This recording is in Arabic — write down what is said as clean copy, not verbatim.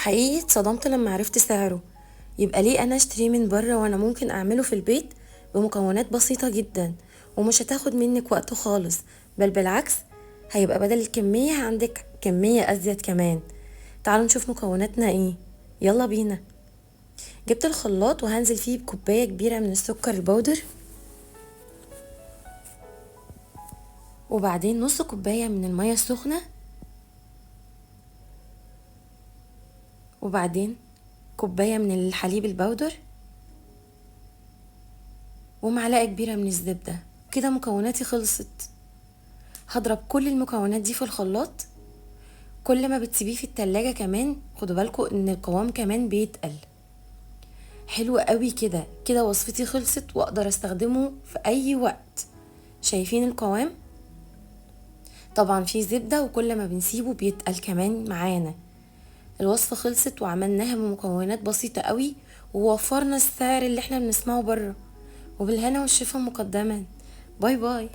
حقيقي اتصدمت لما عرفت سعره. يبقى ليه انا اشتريه من بره وانا ممكن اعمله في البيت بمكونات بسيطة جدا، ومش هتاخد منك وقت خالص، بل بالعكس هيبقى بدل الكمية عندك كمية ازيد كمان. تعالوا نشوف مكوناتنا ايه. يلا بينا. جبت الخلاط وهنزل فيه بكوباية كبيرة من السكر البودر، وبعدين نص كوباية من المية السخنة، وبعدين كوباية من الحليب البودر، ومعلقة كبيرة من الزبدة. كده مكوناتي خلصت. هضرب كل المكونات دي في الخلاط. كل ما بتسيبيه في التلاجة كمان خدوا بالكوا ان القوام كمان بيتقل. حلو قوي كده. كده وصفتي خلصت واقدر استخدمه في اي وقت. شايفين القوام؟ طبعا فيه زبدة، وكل ما بنسيبه بيتقل كمان معانا. الوصفة خلصت وعملناها بمكونات بسيطة قوي، ووفرنا السعر اللي احنا بنسمعه بره. وبالهنا والشفا مقدما. باي باي.